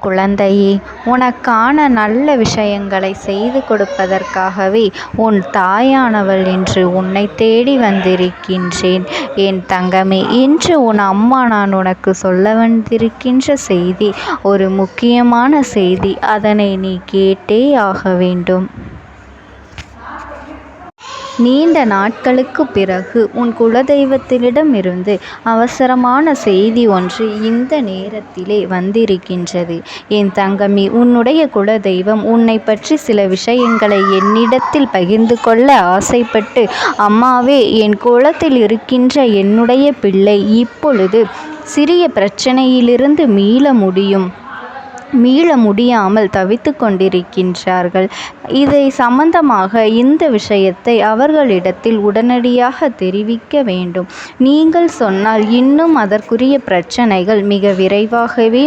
குழந்தையே, உனக்கான நல்ல விஷயங்களை செய்து கொடுப்பதற்காகவே உன் தாயானவள் இன்று உன்னை தேடி வந்திருக்கின்றேன். என் தங்கமே, இன்று உன் அம்மா நான் உனக்கு சொல்ல வந்திருக்கின்ற செய்தி ஒரு முக்கியமான செய்தி. அதனை நீ கேட்டே ஆக வேண்டும். நீண்ட நாட்களுக்கு பிறகு உன் குலதெய்வத்திடமிருந்து அவசரமான செய்தி ஒன்று இந்த நேரத்திலே வந்திருக்கின்றது. என் தங்கமே, உன்னுடைய குலதெய்வம் உன்னை பற்றி சில விஷயங்களை என்னிடத்தில் பகிர்ந்து கொள்ள ஆசைப்பட்டு, அம்மாவே, என் குலத்தில் இருக்கின்ற என்னுடைய பிள்ளை இப்பொழுது சிறிய பிரச்சனையிலிருந்து மீள முடியாமல் தவித்து கொண்டிருக்கின்றார்கள். இதை சம்பந்தமாக இந்த விஷயத்தை அவர்களிடத்தில் உடனடியாக தெரிவிக்க வேண்டும். நீங்கள் சொன்னால் இன்னும் அதற்குரிய பிரச்சனைகள் மிக விரைவாகவே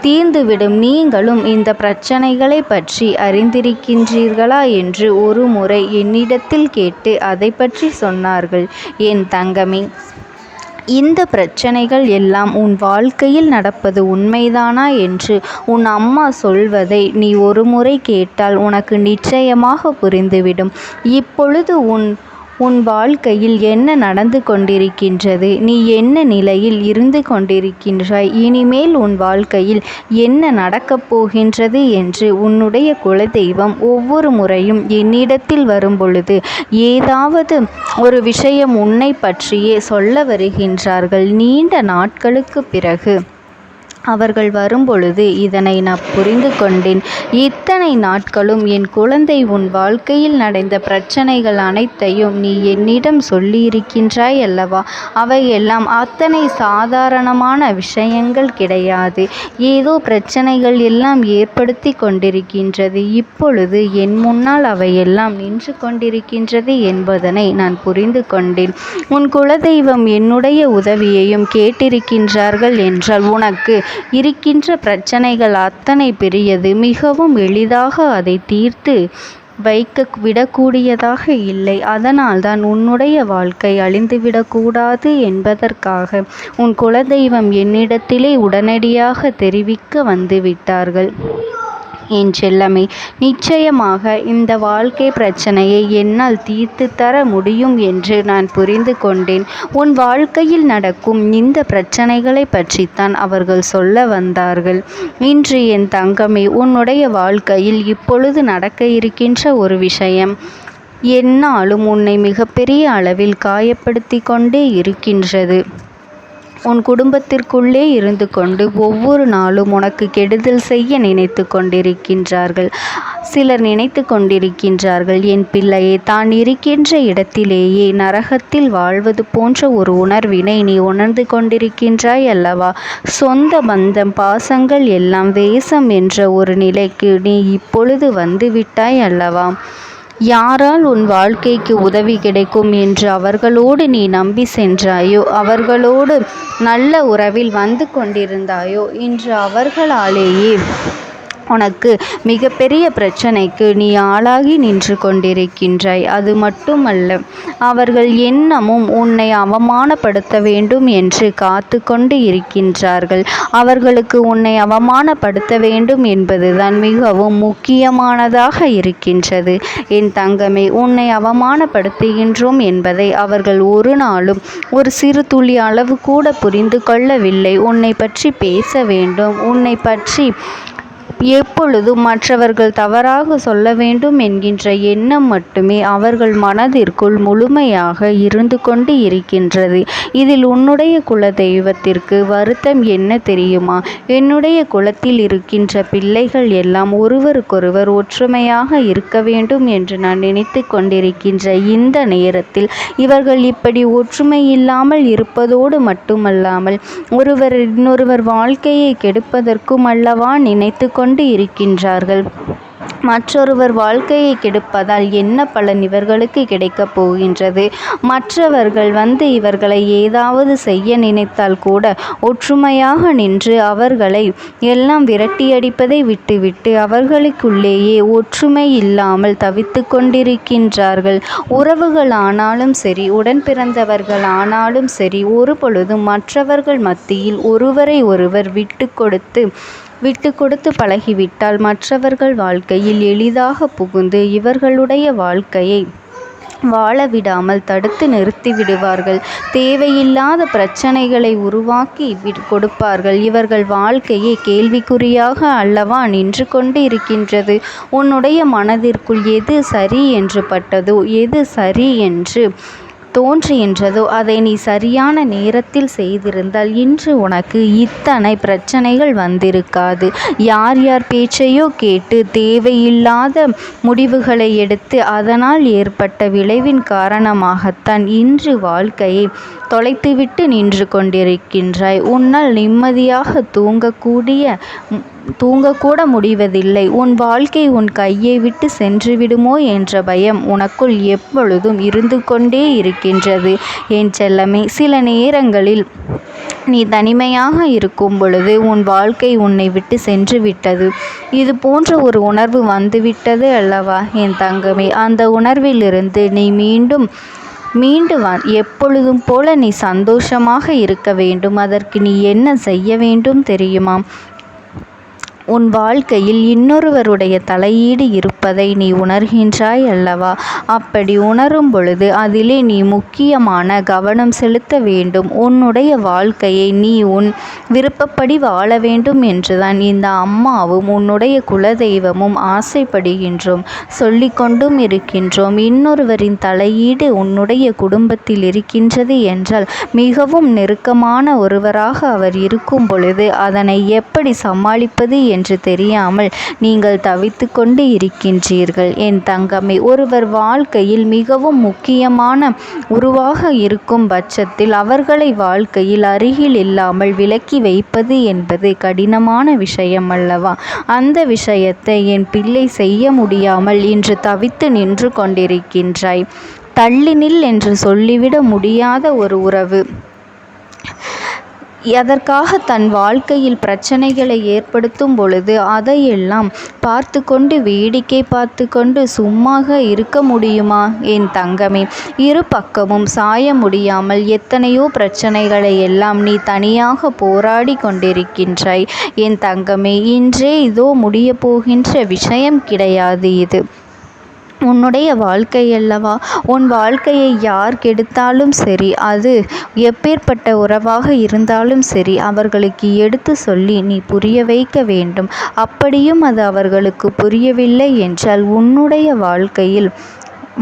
தீர்ந்துவிடும். நீங்களும் இந்த பிரச்சனைகளை பற்றி அறிந்திருக்கின்றீர்களா என்று ஒரு முறை என்னிடத்தில் கேட்டு அதை பற்றி சொன்னார்கள். என் தங்கமே, இந்த பிரச்சனைகள் எல்லாம் உன் வாழ்க்கையில் நடப்பது உண்மைதானா என்று உன் அம்மா சொல்வதை நீ ஒரு முறை கேட்டால் உனக்கு நிச்சயமாக புரிந்துவிடும். இப்பொழுது உன் வாழ்க்கையில் என்ன நடந்து கொண்டிருக்கின்றது, நீ என்ன நிலையில் இருந்து கொண்டிருக்கின்றாய், இனிமேல் உன் வாழ்க்கையில் என்ன நடக்கப் போகின்றது என்று உன்னுடைய குலதெய்வம் ஒவ்வொரு முறையும் என்னிடத்தில் வரும்பொழுது ஏதாவது ஒரு விஷயம் உன்னை பற்றியே சொல்ல வருகின்றார்கள். நீண்ட நாட்களுக்கு பிறகு அவர்கள் வரும்பொழுது இதனை நான் புரிந்து கொண்டேன். இத்தனை நாட்களும் என் குழந்தை உன் வாழ்க்கையில் நடந்த பிரச்சனைகள் அனைத்தையும் நீ என்னிடம் சொல்லியிருக்கின்றாய் அல்லவா? அவையெல்லாம் அத்தனை சாதாரணமான விஷயங்கள் கிடையாது. ஏதோ பிரச்சனைகள் எல்லாம் ஏற்படுத்தி கொண்டிருக்கின்றது. இப்பொழுது என் முன்னால் அவையெல்லாம் நின்று கொண்டிருக்கின்றது என்பதனை நான் புரிந்து கொண்டேன். உன் குலதெய்வம் என்னுடைய உதவியையும் கேட்டிருக்கின்றார்கள் என்றால் உனக்கு இருக்கின்ற பிரச்சனைகள் அத்தனை பெரியது. மிகவும் எளிதாக அதை தீர்த்து வைக்க விடக்கூடியதாக இல்லை. அதனால்தான் உன்னுடைய வாழ்க்கை அழிந்துவிடக்கூடாது என்பதற்காக உன் குலதெய்வம் என்னிடத்திலே உடனடியாக தெரிவிக்க வந்துவிட்டார்கள். என் செல்லமே, நிச்சயமாக இந்த வாழ்க்கை பிரச்சனையை என்னால் தீர்த்து தர முடியும் என்று நான் புரிந்து கொண்டேன். உன் வாழ்க்கையில் நடக்கும் இந்த பிரச்சனைகளை பற்றித்தான் அவர்கள் சொல்ல வந்தார்கள். இன்று என் தங்கமே, உன்னுடைய வாழ்க்கையில் இப்பொழுது நடக்க இருக்கின்ற ஒரு விஷயம் என்னாலும் உன்னை மிகப்பெரிய அளவில் காயப்படுத்தி கொண்டே இருக்கின்றது. உன் குடும்பத்திற்குள்ளே இருந்து கொண்டு ஒவ்வொரு நாளும் உனக்கு கெடுதல் செய்ய நினைத்து கொண்டிருக்கின்றார்கள். சிலர் நினைத்து கொண்டிருக்கின்றார்கள், என் பிள்ளையை தான் இருக்கின்ற இடத்திலேயே நரகத்தில் வாழ்வது போன்ற ஒரு உணர்வினை நீ உணர்ந்து கொண்டிருக்கின்றாய் அல்லவா? சொந்த பந்தம் பாசங்கள் எல்லாம் வேஷம் என்ற ஒரு நிலைக்கு நீ இப்பொழுது வந்துவிட்டாய் அல்லவா? யாரால் உன் வாழ்க்கைக்கு உதவி கிடைக்கும் என்று அவர்களோடு நீ நம்பி சென்றாயோ, அவர்களோடு நல்ல உறவில் வந்து கொண்டிருந்தாயோ, இன்று அவர்களாலேயே உனக்கு மிகப்பெரிய பிரச்சனைக்கு நீ ஆளாகி நின்று கொண்டிருக்கின்றாய். அது மட்டுமல்ல, அவர்கள் இன்னமும் உன்னை அவமானப்படுத்த வேண்டும் என்று காத்து கொண்டு இருக்கின்றார்கள். அவர்களுக்கு உன்னை அவமானப்படுத்த வேண்டும் என்பதுதான் மிகவும் முக்கியமானதாக இருக்கின்றது. என் தங்கமே, உன்னை அவமானப்படுத்துகின்றோம் என்பதை அவர்கள் ஒரு நாளும் ஒரு சிறு துளி அளவு கூட புரிந்து கொள்ளவில்லை. உன்னை பற்றி பேச வேண்டும், உன்னை பற்றி எப்பொழுதும் மற்றவர்கள் தவறாக சொல்ல வேண்டும் என்கின்ற எண்ணம் மட்டுமே அவர்கள் மனதிற்குள் முழுமையாக இருந்து கொண்டு இருக்கின்றது. இதில் உன்னுடைய குல தெய்வத்திற்கு வருத்தம் என்ன தெரியுமா? என்னுடைய குலத்தில் இருக்கின்ற பிள்ளைகள் எல்லாம் ஒருவருக்கொருவர் ஒற்றுமையாக இருக்க வேண்டும் என்று நான் நினைத்து கொண்டிருக்கின்ற இந்த நேரத்தில் இவர்கள் இப்படி ஒற்றுமை இல்லாமல் இருப்பதோடு மட்டுமல்லாமல் ஒருவர் இன்னொருவர் வாழ்க்கையை கெடுப்பதற்கும் அல்லவா நினைத்து கொண்டு இருக்கின்றார்கள். மற்றொருவர் வாழ்க்கையை கெடுப்பதால் என்ன பலன் இவர்களுக்கு கிடைக்கப் போகின்றது? மற்றவர்கள் வந்து இவர்களை ஏதாவது செய்ய நினைத்தால் கூட ஒற்றுமையாக நின்று அவர்களை எல்லாம் விரட்டியடிப்பதை விட்டுவிட்டு அவர்களுக்குள்ளேயே ஒற்றுமை இல்லாமல் தவித்து கொண்டிருக்கின்றார்கள். உறவுகள் ஆனாலும் சரி, உடன் பிறந்தவர்கள் ஆனாலும் சரி, ஒரு பொழுதும் மற்றவர்கள் மத்தியில் ஒருவரை ஒருவர் விட்டு கொடுத்து விட்டு கொடுத்து பழகிவிட்டால் மற்றவர்கள் வாழ்க்கையில் எளிதாக புகுந்து இவர்களுடைய வாழ்க்கையை வாழ விடாமல் தடுத்து நிறுத்தி விடுவார்கள். தேவையில்லாத பிரச்சனைகளை உருவாக்கி கொடுப்பார்கள். இவர்கள் வாழ்க்கையே கேள்விக்குறியாக அல்லவா நின்று கொண்டு இருக்கின்றது. உன்னுடைய மனதிற்குள் எது சரி என்று பட்டதோ, எது சரி என்று தோன்றுகின்றதோ அதை நீ சரியான நேரத்தில் செய்திருந்தால் இன்று உனக்கு இத்தனை பிரச்சனைகள் வந்திருக்காது. யார் யார் பேச்சையோ கேட்டு தேவையில்லாத முடிவுகளை எடுத்து அதனால் ஏற்பட்ட விளைவின் காரணமாகத்தான் இன்று வாழ்க்கையை தொலைத்துவிட்டு நின்று கொண்டிருக்கின்றாய். உன்னால் நிம்மதியாக தூங்கக்கூட முடிவதில்லை. உன் வாழ்க்கை உன் கையை விட்டு சென்று விடுமோ என்ற பயம் உனக்குள் எப்பொழுதும் இருந்து கொண்டே இருக்கின்றது. என் செல்லமே, சில நேரங்களில் நீ தனிமையாக இருக்கும் பொழுது உன் வாழ்க்கை உன்னை விட்டு சென்று விட்டது. இது போன்ற ஒரு உணர்வு வந்துவிட்டது அல்லவா என் தங்கமே? அந்த உணர்விலிருந்து நீ மீண்டு எப்பொழுதும் போல நீ சந்தோஷமாக இருக்க வேண்டும். அதற்கு நீ என்ன செய்ய வேண்டும் தெரியுமா? உன் வாழ்க்கையில் இன்னொருவருடைய தலையீடு இருப்பதை நீ உணர்கின்றாய் அல்லவா? அப்படி உணரும் பொழுது அதிலே நீ முக்கியமான கவனம் செலுத்த வேண்டும். உன்னுடைய வாழ்க்கையை நீ உன் விருப்பப்படி வாழ வேண்டும் என்றுதான் இந்த அம்மாவும் உன்னுடைய குலதெய்வமும் ஆசைப்படுகின்றோம், சொல்லிக்கொண்டும் இருக்கின்றோம். இன்னொருவரின் தலையீடு உன்னுடைய குடும்பத்தில் இருக்கின்றது என்றால் மிகவும் நெருக்கமான ஒருவராக அவர் இருக்கும் பொழுது அதனை எப்படி சமாளிப்பது என்று தெரியாமல் நீங்கள் தவித்து கொண்டு இருக்கின்றீர்கள். என் தங்கமே, ஒருவர் வாழ்க்கையில் மிகவும் முக்கியமான உருவாக இருக்கும் பட்சத்தில் அவர்களை வாழ்க்கையில் அருகில் இல்லாமல் விலக்கி வைப்பது என்பது கடினமான விஷயம் அல்லவா? அந்த விஷயத்தை என் பிள்ளை செய்ய முடியாமல் இன்று தவித்து நின்று கொண்டிருக்கின்றாய். தள்ளி நில் என்று சொல்லிவிட முடியாத ஒரு உறவு அதற்காக தன் வாழ்க்கையில் பிரச்சனைகளை ஏற்படுத்தும் பொழுது அதையெல்லாம் பார்த்து கொண்டு வேடிக்கை பார்த்து கொண்டு சும்மாக இருக்க முடியுமா என் தங்கமே? இரு பக்கமும் சாய முடியாமல் எத்தனையோ பிரச்சனைகளை எல்லாம் நீ தனியாக போராடி கொண்டிருக்கின்றாய் என் தங்கமே. இன்றே இதோ முடிய போகின்ற விஷயம் கிடையாது. இது உன்னுடைய வாழ்க்கை அல்லவா? உன் வாழ்க்கையை யார் கெடுத்தாலும் சரி, அது எப்பேற்பட்ட உறவாக இருந்தாலும் சரி, அவர்களுக்கு எடுத்து சொல்லி நீ புரிய வைக்க வேண்டும். அப்படியும் அது அவர்களுக்கு புரியவில்லை என்றால் உன்னுடைய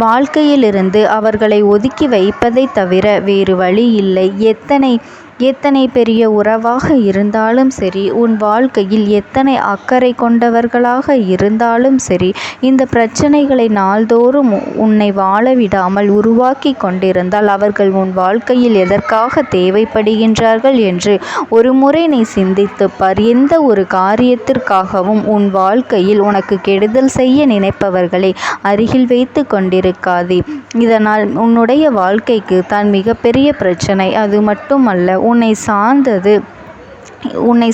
வாழ்க்கையிலிருந்து அவர்களை ஒதுக்கி வைப்பதை தவிர வேறு வழி இல்லை. எத்தனை பெரிய உறவாக இருந்தாலும் சரி, உன் வாழ்க்கையில் எத்தனை அக்கறை கொண்டவர்களாக இருந்தாலும் சரி, இந்த பிரச்சனைகளை நாள்தோறும் உன்னை வாழ விடாமல் உருவாக்கி கொண்டிருந்தால் அவர்கள் உன் வாழ்க்கையில் எதற்காக தேவைப்படுகின்றார்கள் என்று ஒரு முறை நீ சிந்தித்து பார். எந்த ஒரு காரியத்திற்காகவும் உன் வாழ்க்கையில் உனக்கு கெடுதல் செய்ய நினைப்பவர்களை அருகில் வைத்து கொண்டிருக்காதே. இதனால் உன்னுடைய வாழ்க்கைக்கு தான் மிகப்பெரிய பிரச்சனை. அது மட்டுமல்ல, உன்னை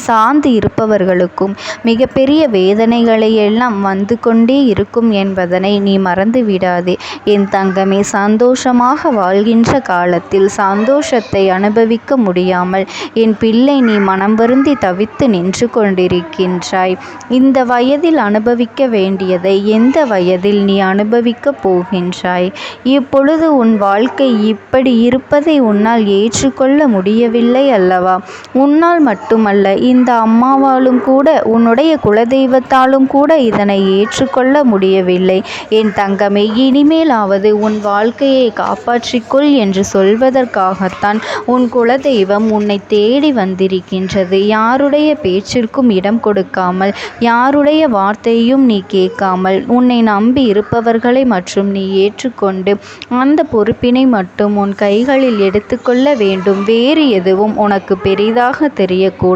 சார்ந்து இருப்பவர்களுக்கும் மிகப்பெரிய வேதனைகளை எல்லாம் வந்து கொண்டே இருக்கும் என்பதனை நீ மறந்து விடாதே என் தங்கமே. சந்தோஷமாக வாழ்கின்ற காலத்தில் சந்தோஷத்தை அனுபவிக்க முடியாமல் என் பிள்ளை நீ மனம் வருந்தி தவித்து நின்று கொண்டிருக்கின்றாய். இந்த வயதில் அனுபவிக்க வேண்டியதை எந்த வயதில் நீ அனுபவிக்கப் போகின்றாய்? இப்பொழுது உன் வாழ்க்கை இப்படி இருப்பதை உன்னால் ஏற்றுக்கொள்ள முடியவில்லை அல்லவா? உன்னால் மட்டுமல்ல, இந்த அம்மாவாலும் கூட உன்னுடைய குலதெய்வத்தாலும் கூட இதனை ஏற்றுக்கொள்ள முடியவில்லை என் தங்கமே. இனிமேலாவது உன் வாழ்க்கையை காப்பாற்றிக்கொள் என்று சொல்வதற்காகத்தான் உன் குலதெய்வம் உன்னை தேடி வந்திருக்கின்றது. யாருடைய பேச்சிற்கும் இடம் கொடுக்காமல், யாருடைய வார்த்தையும் நீ கேட்காமல், உன்னை நம்பி இருப்பவர்களை மற்றும் நீ ஏற்றுக்கொண்டு அந்த பொறுப்பினை மட்டும் உன் கைகளில் எடுத்துக்கொள்ள வேண்டும். வேறு எதுவும் உனக்கு பெரிதாக தெரியக்கூடாது.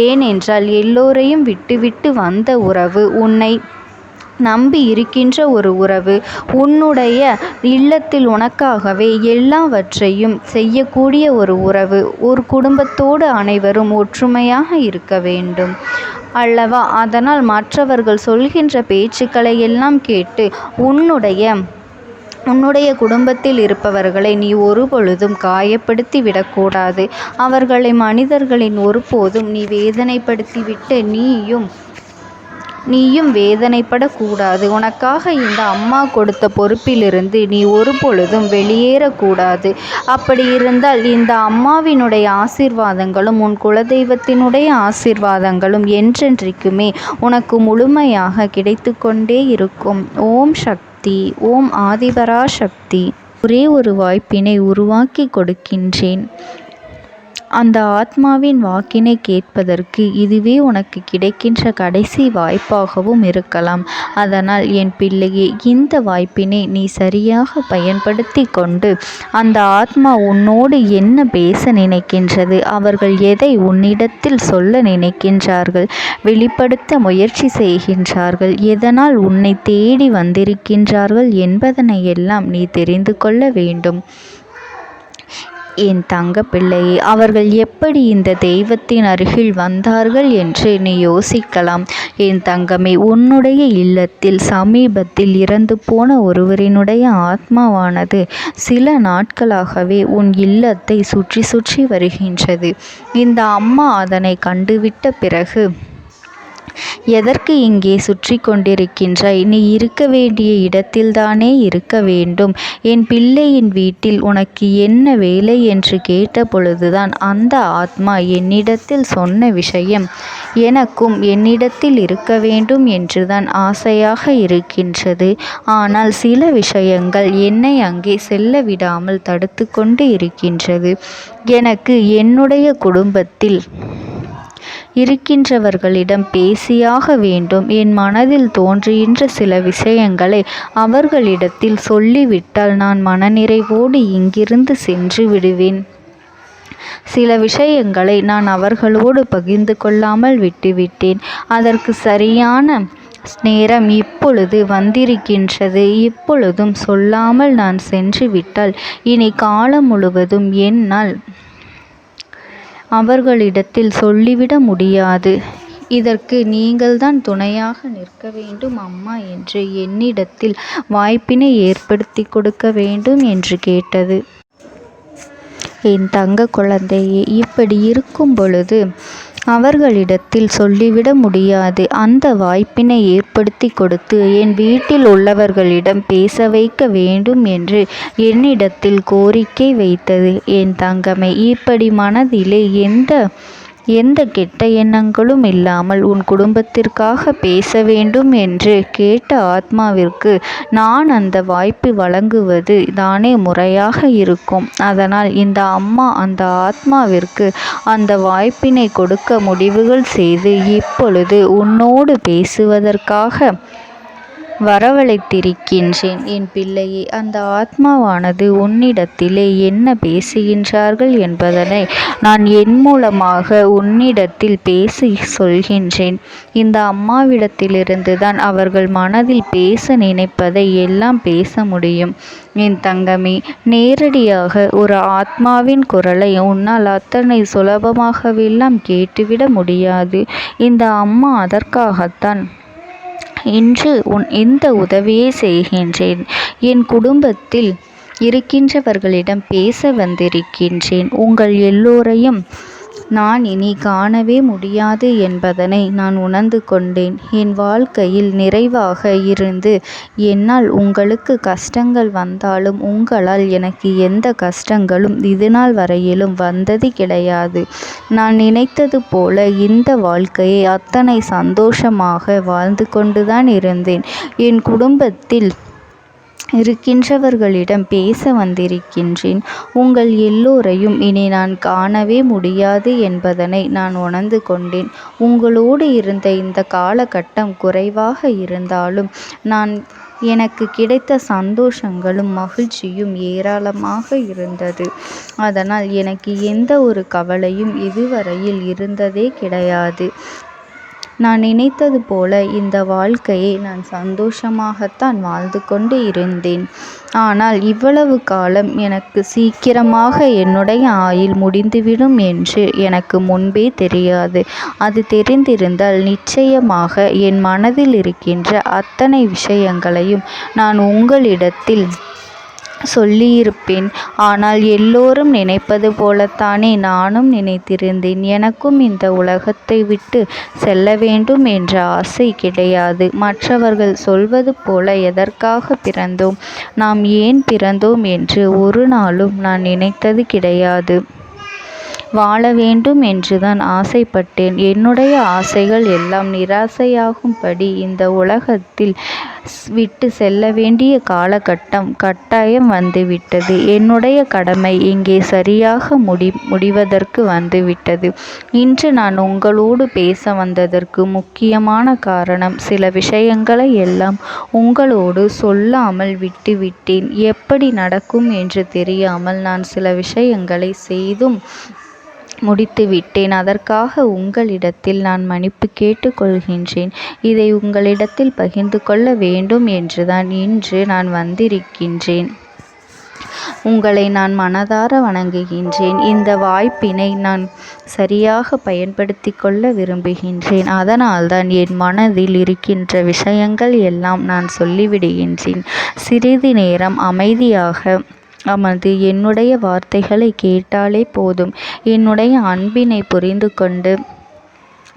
ஏனென்றால் எல்லோரையும் விட்டுவிட்டு வந்த உறவு, உன்னை நம்பி இருக்கின்ற ஒரு உறவு, உன்னுடைய இல்லத்தில் உனக்காகவே எல்லாவற்றையும் செய்யக்கூடிய ஒரு உறவு. ஒரு குடும்பத்தோடு அனைவரும் ஒற்றுமையாக இருக்க வேண்டும் அல்லவா? அதனால் மற்றவர்கள் சொல்கின்ற பேச்சுக்களை எல்லாம் கேட்டு உன்னுடைய உன்னுடைய குடும்பத்தில் இருப்பவர்களை நீ ஒருபொழுதும் காயப்படுத்தி விடக்கூடாது. அவர்களை மனிதர்களின் ஒருபோதும் நீ வேதனைப்படுத்திவிட்டு நீயும் வேதனைப்படக்கூடாது. உனக்காக இந்த அம்மா கொடுத்த பொறுப்பிலிருந்து நீ ஒருபொழுதும் வெளியேறக்கூடாது. அப்படி இருந்தால் இந்த அம்மாவினுடைய ஆசீர்வாதங்களும் உன் குலதெய்வத்தினுடைய ஆசீர்வாதங்களும் என்றென்றைக்குமே உனக்கு முழுமையாக கிடைத்து கொண்டே இருக்கும். ஓம் சக்தி. ஓம் ஆதிபராசக்தி. ஒரே ஒரு வாய்ப்பினை உருவாக்கி கொடுக்கின்றேன். அந்த ஆத்மாவின் வாக்கினை கேட்பதற்கு இதுவே உனக்கு கிடைக்கின்ற கடைசி வாய்ப்பாகவும் இருக்கலாம். அதனால் என் பிள்ளையே, இந்த வாய்ப்பினை நீ சரியாக பயன்படுத்தி கொண்டு அந்த ஆத்மா உன்னோடு என்ன பேச நினைக்கின்றது, அவர்கள் எதை உன்னிடத்தில் சொல்ல நினைக்கின்றார்கள், வெளிப்படுத்த முயற்சி செய்கின்றார்கள், எதனால் உன்னை தேடி வந்திருக்கின்றார்கள் என்பதனையெல்லாம் நீ தெரிந்து கொள்ள வேண்டும். என் தங்க பிள்ளையே, அவர்கள் எப்படி இந்த தெய்வத்தின் அருகில் வந்தார்கள் என்று நீ யோசிக்கலாம். என் தங்கமே, உன்னுடைய இல்லத்தில் சமீபத்தில் இறந்து போன ஒருவரினுடைய ஆத்மாவானது சில நாட்களாகவே உன் இல்லத்தை சுற்றி சுற்றி வருகின்றது. இந்த அம்மா அதனை கண்டுவிட்ட பிறகு, எதற்கு இங்கே சுற்றி கொண்டிருக்கின்றாய்? நீ இருக்க வேண்டிய இடத்தில்தானே இருக்க வேண்டும். என் பிள்ளையின் வீட்டில் உனக்கு என்ன வேலை என்று கேட்ட பொழுதுதான் அந்த ஆத்மா என்னிடத்தில் சொன்ன விஷயம், எனக்கும் என்னிடத்தில் இருக்க வேண்டும் என்றுதான் ஆசையாக இருக்கின்றது. ஆனால் சில விஷயங்கள் என்னை அங்கே செல்ல விடாமல் தடுத்து கொண்டு இருக்கின்றது. எனக்கு என்னுடைய குடும்பத்தில் இருக்கின்றவர்களிடம் பேசியாக வேண்டும். என் மனதில் தோன்றுகின்ற சில விஷயங்களை அவர்களிடத்தில் சொல்லிவிட்டால் நான் மனநிறைவோடு இங்கிருந்து சென்று விடுவேன். சில விஷயங்களை நான் அவர்களோடு பகிர்ந்து கொள்ளாமல் விட்டுவிட்டேன். அதற்கு சரியான நேரம் இப்பொழுது வந்திருக்கின்றது. இப்பொழுதும் சொல்லாமல் நான் சென்று விட்டால் இனி காலம் முழுவதும் என்னால் அவர்களிடத்தில் சொல்லிவிட முடியாது. இதற்கு நீங்கள்தான் துணையாக நிற்க வேண்டும் அம்மா என்று என்னிடத்தில் வாய்ப்பினை ஏற்படுத்தி கொடுக்க வேண்டும் என்று கேட்டது. என் தங்க குழந்தையே, இப்படி இருக்கும் பொழுது அவர்களிடத்தில் சொல்லிவிட முடியாது. அந்த வாய்ப்பினை ஏற்படுத்தி கொடுத்து என் வீட்டில் உள்ளவர்களிடம் பேச வைக்க வேண்டும் என்று என்னிடத்தில் கோரிக்கை வைத்தது. என் தங்கமே, இப்படி மனதிலே எந்த கெட்ட எண்ணங்களும் இல்லாமல் உன் குடும்பத்திற்காக பேச வேண்டும் என்று கேட்ட ஆத்மாவிற்கு நான் அந்த வாய்ப்பு வழங்குவது தானே முறையாக இருக்கும். அதனால் இந்த அம்மா அந்த ஆத்மாவிற்கு அந்த வாய்ப்பினை கொடுக்க முடிவுகள் செய்து இப்பொழுது உன்னோடு பேசுவதற்காக வரவழைத்திருக்கின்றேன். என் பிள்ளையே, அந்த ஆத்மாவானது உன்னிடத்திலே என்ன பேசுகின்றார்கள் என்பதனை நான் என் மூலமாக உன்னிடத்தில் பேசி சொல்கின்றேன். இந்த அம்மாவிடத்திலிருந்து தான் அவர்கள் மனதில் பேச நினைப்பதை எல்லாம் பேச முடியும். என் தங்கமே, நேரடியாக ஒரு ஆத்மாவின் குரலை உன்னால் அத்தனை சுலபமாகவெல்லாம் கேட்டுவிட முடியாது. இந்த அம்மா அதற்காகத்தான் இன்று இந்த உதவியை செய்கின்றேன். என் குடும்பத்தில் இருக்கின்றவர்களிடம் பேச வந்திருக்கின்றேன். உங்கள் எல்லோரையும் நான் இனி காணவே முடியாது என்பதனை நான் உணர்ந்து கொண்டேன். என் வாழ்க்கையில் நிறைவாக இருந்து என்னால் உங்களுக்கு கஷ்டங்கள் வந்தாலும் உங்களால் எனக்கு எந்த கஷ்டங்களும் இதுநாள் வரையிலும் வந்தது கிடையாது. நான் நினைத்தது போல இந்த வாழ்க்கையை அத்தனை சந்தோஷமாக வாழ்ந்து கொண்டுதான் இருந்தேன். என் குடும்பத்தில் இருக்கின்றவர்களிடம் பேச வந்திருக்கின்றேன். உங்கள் எல்லோரையும் இனி நான் காணவே முடியாது என்பதனை நான் உணர்ந்து கொண்டேன். உங்களோடு இருந்த இந்த காலகட்டம் குறைவாக இருந்தாலும் எனக்கு கிடைத்த சந்தோஷங்களும் மகிழ்ச்சியும் ஏராளமாக இருந்தது. அதனால் எனக்கு எந்த ஒரு கவலையும் இதுவரையில் இருந்ததே கிடையாது. நான் நினைத்தது போல இந்த வாழ்க்கையை நான் சந்தோஷமாகத்தான் வாழ்ந்து கொண்டு இருந்தேன். ஆனால் இவ்வளவு காலம் எனக்கு சீக்கிரமாக என்னுடைய ஆயுள் முடிந்துவிடும் என்று எனக்கு முன்பே தெரியாது. அது தெரிந்திருந்தால் நிச்சயமாக என் மனதில் இருக்கின்ற அத்தனை விஷயங்களையும் நான் உங்களிடத்தில் சொல்லியிருப்பேன். ஆனால் எல்லோரும் நினைப்பது போலத்தானே நானும் நினைத்திருந்தேன். எனக்கும் இந்த உலகத்தை விட்டு செல்ல வேண்டும் என்ற ஆசை கிடையாது. மற்றவர்கள் சொல்வது போல எதற்காக பிறந்தோம், நாம் ஏன் பிறந்தோம் என்று ஒரு நாளும் நான் நினைத்தது கிடையாது. வாழ வேண்டும் என்றுதான் ஆசைப்பட்டேன். என்னுடைய ஆசைகள் எல்லாம் நிராசையாகும்படி இந்த உலகத்தில் விட்டு செல்ல வேண்டிய காலகட்டம் கட்டாயம் வந்துவிட்டது. என்னுடைய கடமை இங்கே சரியாக முடிவதற்கு வந்துவிட்டது. இன்று நான் உங்களோடு பேச வந்ததற்கு முக்கியமான காரணம், சில விஷயங்களை எல்லாம் உங்களோடு சொல்லாமல் விட்டுவிட்டேன். எப்படி நடக்கும் என்று தெரியாமல் நான் சில விஷயங்களை செய்தும் முடித்துவிட்டேன். அதற்காக உங்களிடத்தில் நான் மன்னிப்பு கேட்டுக்கொள்கின்றேன். இதை உங்களிடத்தில் பகிர்ந்து கொள்ள வேண்டும் என்றுதான் இன்று நான் வந்திருக்கின்றேன். உங்களை நான் மனதார வணங்குகின்றேன். இந்த வாய்ப்பினை நான் சரியாக பயன்படுத்தி கொள்ள விரும்புகின்றேன். அதனால்தான் என் மனதில் இருக்கின்ற விஷயங்கள் எல்லாம் நான் சொல்லிவிடுகின்றேன். சிறிது நேரம் அமைதியாக அமர்ந்து என்னுடைய வார்த்தைகளை கேட்டாலே போதும். என்னுடைய அன்பினை புரிந்து கொண்டு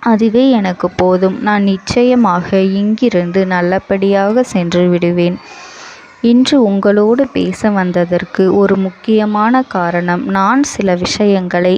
அதுவே எனக்கு போதும். நான் நிச்சயமாக இங்கிருந்து நல்லபடியாக சென்று விடுவேன். இன்று உங்களோடு பேச வந்ததற்கு ஒரு முக்கியமான காரணம், நான் சில விஷயங்களை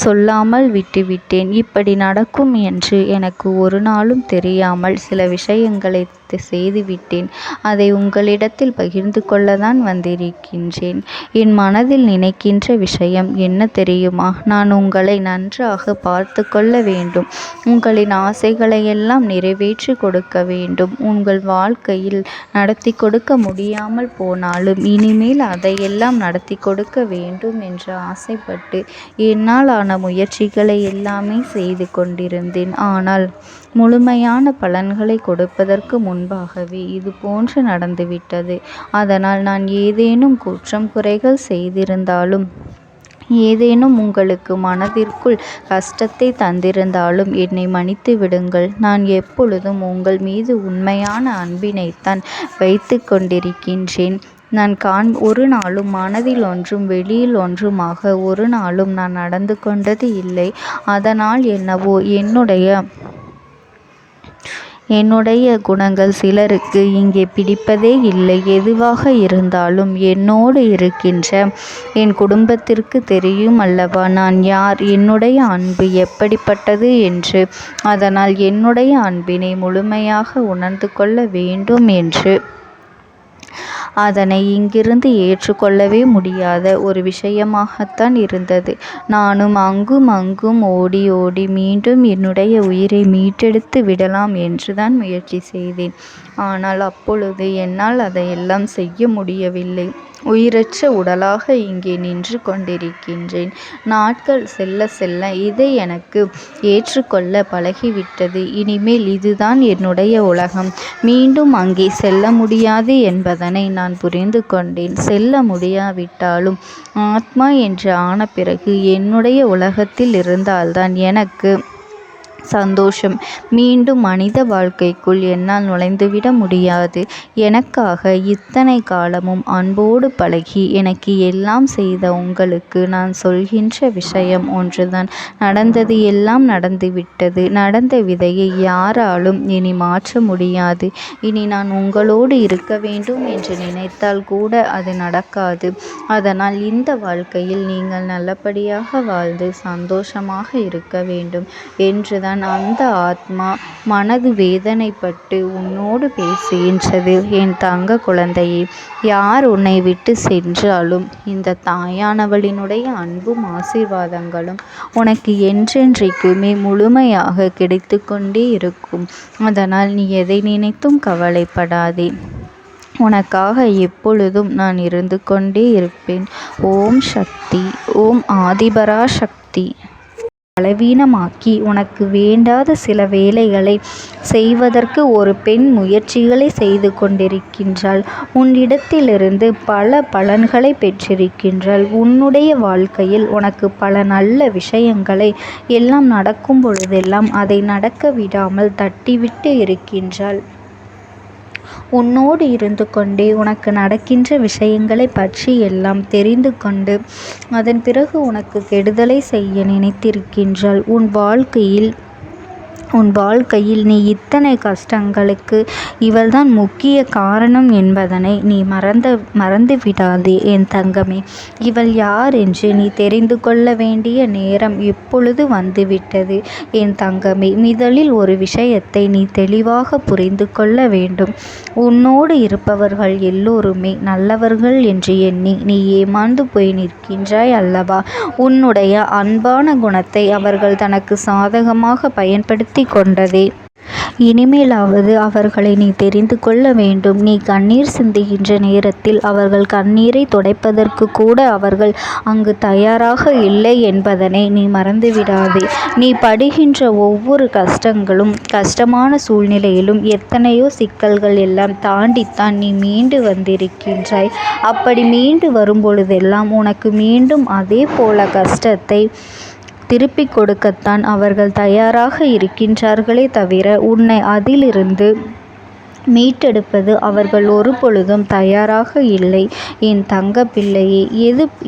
சொல்லாமல் விட்டுவிட்டேன். இப்படி நடக்கும் என்று எனக்கு ஒரு நாளும் தெரியாமல் சில விஷயங்களை செய்துவிட்டேன். அதை உங்களிடத்தில் பகிர்ந்து கொள்ளத்தான் வந்திருக்கின்றேன். என் மனதில் நினைக்கின்ற விஷயம் என்ன தெரியுமா? நான் உங்களை நன்றாக பார்த்து கொள்ள வேண்டும். உங்களின் ஆசைகளை எல்லாம் நிறைவேற்றி கொடுக்க வேண்டும். உங்கள் வாழ்க்கையில் நடத்தி கொடுக்க முடியாமல் போனாலும் இனிமேல் அதையெல்லாம் நடத்தி கொடுக்க வேண்டும் என்று ஆசைப்பட்டு என்னால் ஆன முயற்சிகளை எல்லாமே செய்து கொண்டிருந்தேன். ஆனால் முழுமையான பலன்களை கொடுப்பதற்கு முன்பாகவே இது போன்று நடந்துவிட்டது. அதனால் நான் ஏதேனும் குற்றம் குறைகள் செய்திருந்தாலும், ஏதேனும் உங்களுக்கு மனதிற்குள் கஷ்டத்தை தந்திருந்தாலும் என்னை மன்னித்து விடுங்கள். நான் எப்பொழுதும் உங்கள் மீது உண்மையான அன்பினைத்தான் வைத்து கொண்டிருக்கின்றேன். நான் ஒரு நாளும் மனதில் ஒன்றும் வெளியில் ஒன்றுமாக ஒரு நாளும் நான் நடந்து கொண்டது இல்லை. அதனால் என்னவோ என்னுடைய குணங்கள் சிலருக்கு இங்கே பிடிப்பதே இல்லை. எதுவாக இருந்தாலும் என்னோடு இருக்கின்ற என் குடும்பத்திற்கு தெரியும் அல்லவா நான் யார், என்னுடைய அன்பு எப்படிப்பட்டது என்று. அதனால் என்னுடைய அன்பினை முழுமையாக உணர்ந்து கொள்ள வேண்டும் என்று அதனை இங்கிருந்து ஏற்றுக்கொள்ளவே முடியாத ஒரு விஷயமாகத்தான் இருந்தது. நானும் அங்கும் அங்கும் ஓடி ஓடி மீண்டும் என்னுடைய உயிரை மீட்டெடுத்து விடலாம் என்றுதான் முயற்சி செய்தேன். ஆனால் அப்பொழுது என்னால் அதையெல்லாம் செய்ய முடியவில்லை. உயிரற்ற உடலாக இங்கே நின்று கொண்டிருக்கின்றேன். நாட்கள் செல்ல செல்ல இதை எனக்கு ஏற்றுக்கொள்ள பழகிவிட்டது. இனிமேல் இதுதான் என்னுடைய உலகம். மீண்டும் அங்கே செல்ல முடியாது என்பதனை நான் புரிந்து கொண்டேன். செல்ல முடியாவிட்டாலும் ஆத்மா என்று ஆன பிறகு என்னுடைய உலகத்தில் இருந்தால்தான் எனக்கு சந்தோஷம். மீண்டும் மனித வாழ்க்கைக்குள் என்னால் நுழைந்துவிட முடியாது. எனக்காக இத்தனை காலமும் அன்போடு பழகி எனக்கு எல்லாம் செய்த உங்களுக்கு நான் சொல்கின்ற விஷயம் ஒன்றுதான். நடந்தது எல்லாம் நடந்துவிட்டது. நடந்த விதையை யாராலும் இனி மாற்ற முடியாது. இனி நான் உங்களோடு இருக்க வேண்டும் என்று நினைத்தால் கூட அது நடக்காது. அதனால் இந்த வாழ்க்கையில் நீங்கள் நல்லபடியாக வாழ்ந்து சந்தோஷமாக இருக்க வேண்டும் என்றுதான் அந்த ஆத்மா மனது வேதனைப்பட்டு உன்னோடு பேசுகின்றது. என் தங்க குழந்தையே, யார் உன்னை விட்டு சென்றாலும் இந்த தாயானவளினுடைய அன்பும் ஆசீர்வாதங்களும் உனக்கு என்றென்றைக்குமே முழுமையாக கிடைத்து கொண்டே இருக்கும். அதனால் நீ எதை நினைத்தும் கவலைப்படாதே. உனக்காக எப்பொழுதும் நான் இருந்து கொண்டே இருப்பேன். ஓம் சக்தி. ஓம் ஆதிபரா சக்தி. பலவீனமாக்கி உனக்கு வேண்டாத சில வேலைகளை செய்வதற்கு ஒரு பெண் முயற்சிகளை செய்து கொண்டிருக்கின்றாள். உன்னிடத்திலிருந்து பல பலன்களை பெற்றிருக்கின்றாள். உன்னுடைய வாழ்க்கையில் உனக்கு பல நல்ல விஷயங்களை எல்லாம் நடக்கும் பொழுதெல்லாம் அதை நடக்க விடாமல் தட்டிவிட்டு இருக்கின்றாள். உன்னோடு இருந்து கொண்டே உனக்கு நடக்கின்ற விஷயங்களை பற்றி எல்லாம் தெரிந்து கொண்டு அதன் பிறகு உனக்கு கெடுதலை செய்ய நினைத்திருக்கின்றாள். உன் வாழ்க்கையில் நீ இத்தனை கஷ்டங்களுக்கு இவள்தான் முக்கிய காரணம் என்பதனை நீ மறந்து விடாதே என் தங்கமே. இவள் யார் என்று நீ தெரிந்து கொள்ள வேண்டிய நேரம் இப்பொழுது வந்துவிட்டது என் தங்கமே. முதலில் ஒரு விஷயத்தை நீ தெளிவாக புரிந்து கொள்ள வேண்டும். உன்னோடு இருப்பவர்கள் எல்லோருமே நல்லவர்கள் என்று எண்ணி நீ ஏமாந்து போய் நிற்கின்றாய் அல்லவா? உன்னுடைய அன்பான குணத்தை அவர்கள் தனக்கு சாதகமாக பயன்படுத்தி கொண்டதே. இனிமேலாவது அவர்களை நீ தெரிந்து கொள்ள வேண்டும். நீ கண்ணீர் சிந்துகின்ற நேரத்தில் அவர்கள் கண்ணீரை துடைப்பதற்கு கூட அவர்கள் அங்கு தயாராக இல்லை என்பதனை நீ மறந்துவிடாதே. நீ படுகின்ற ஒவ்வொரு கஷ்டமான சூழ்நிலையிலும் எத்தனையோ சிக்கல்கள் எல்லாம் தாண்டித்தான் நீ மீண்டு வந்திருக்கின்றாய். அப்படி மீண்டு வரும்பொழுதெல்லாம் உனக்கு மீண்டும் அதே போல கஷ்டத்தை திருப்பிக் கொடுக்கத்தான் அவர்கள் தயாராக இருக்கின்றார்களே தவிர உன்னை அதிலிருந்து மீட்டெடுப்பது அவர்கள் ஒரு பொழுதும் தயாராக இல்லை என் தங்க பிள்ளையே.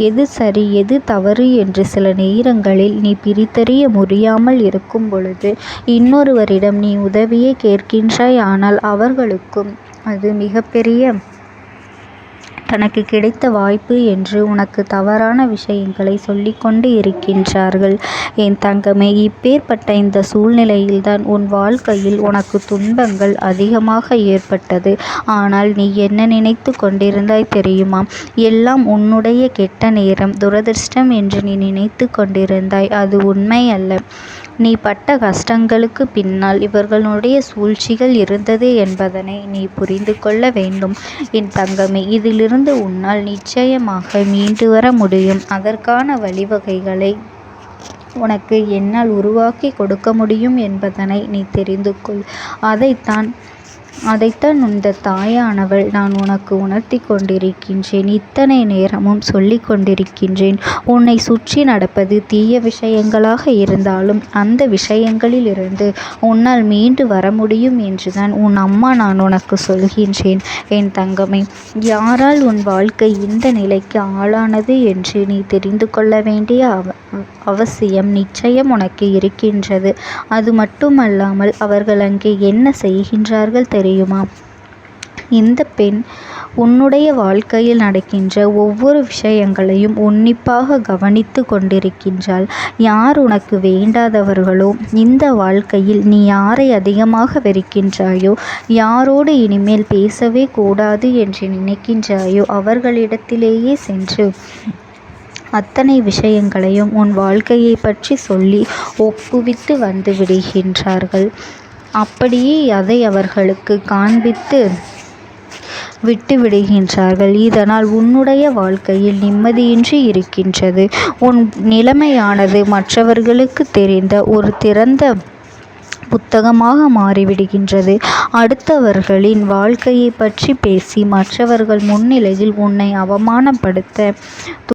எது சரி எது தவறு என்று சில நேரங்களில் நீ பிரித்தறிய முடியாமல் இருக்கும் பொழுது இன்னொருவரிடம் நீ உதவியை கேட்கின்றாய். ஆனால் அவர்களுக்கும் அது மிகப்பெரிய தனக்கு கிடைத்த வாய்ப்பு என்று உனக்கு தவறான விஷயங்களை சொல்லிக்கொண்டு இருக்கின்றார்கள் என் தங்கமே. இப்பேற்பட்ட இந்த சூழ்நிலையில்தான் உன் வாழ்க்கையில் உனக்கு துன்பங்கள் அதிகமாக ஏற்பட்டது. ஆனால் நீ என்ன நினைத்து கொண்டிருந்தாய் தெரியுமா? எல்லாம் உன்னுடைய கெட்ட நேரம், துரதிர்ஷ்டம் என்று நீ நினைத்து கொண்டிருந்தாய். அது உண்மை அல்ல. நீ பட்ட கஷ்டங்களுக்கு பின்னால் இவர்களுடைய சூழ்ச்சிகள் இருந்தது என்பதனை நீ புரிந்து கொள்ள வேண்டும் என் தங்கமே. இதிலிருந்து உன்னால் நிச்சயமாக மீண்டு வர முடியும். அதற்கான வழிவகைகளை உனக்கு என்னால் உருவாக்கி கொடுக்க முடியும் என்பதனை நீ தெரிந்து கொள். அதைத்தான் இந்த தாயானவள் நான் உனக்கு உணர்த்தி கொண்டிருக்கின்றேன். இத்தனை நேரமும் சொல்லி கொண்டிருக்கின்றேன். உன்னை சுற்றி நடப்பது தீய விஷயங்களாக இருந்தாலும் அந்த விஷயங்களிலிருந்து உன்னால் மீண்டு வர முடியும் என்றுதான் உன் அம்மா நான் உனக்கு சொல்கின்றேன் என் தங்கமே. யாரால் உன் வாழ்க்கை இந்த நிலைக்கு ஆளானது என்று நீ தெரிந்து கொள்ள வேண்டிய அவசியம் நிச்சயம் உனக்கு இருக்கின்றது. அது மட்டுமல்லாமல் அவர்கள் அங்கே என்ன செய்கின்றார்கள் தெரியுமா? இந்த பெண் உன்னுடைய வாழ்க்கையில் நடக்கின்ற ஒவ்வொரு விஷயங்களையும் உன்னிப்பாக கவனித்து கொண்டிருக்கின்றாள். யார் உனக்கு வேண்டாதவர்களோ, இந்த வாழ்க்கையில் நீ யாரை அதிகமாக வெறுக்கின்றாயோ, யாரோடு இனிமேல் பேசவே கூடாது என்று நினைக்கின்றாயோ அவர்களிடத்திலேயே சென்று அத்தனை விஷயங்களையும் உன் வாழ்க்கையை பற்றி சொல்லி ஒப்புவித்து வந்து விடுகின்றார்கள். அப்படியே அதை அவர்களுக்கு காண்பித்து விட்டு விடுகின்றார்கள். இதனால் உன்னுடைய வாழ்க்கையில் நிம்மதியின்றி இருக்கின்றது. உன் நிலைமையானது மற்றவர்களுக்கு தெரிந்த ஒரு திறந்த புத்தகமாக மாறிவிடுகின்றது. அடுத்தவர்களின் வாழ்க்கையை பற்றி பேசி மற்றவர்கள் முன்னிலையில் உன்னை அவமானப்படுத்த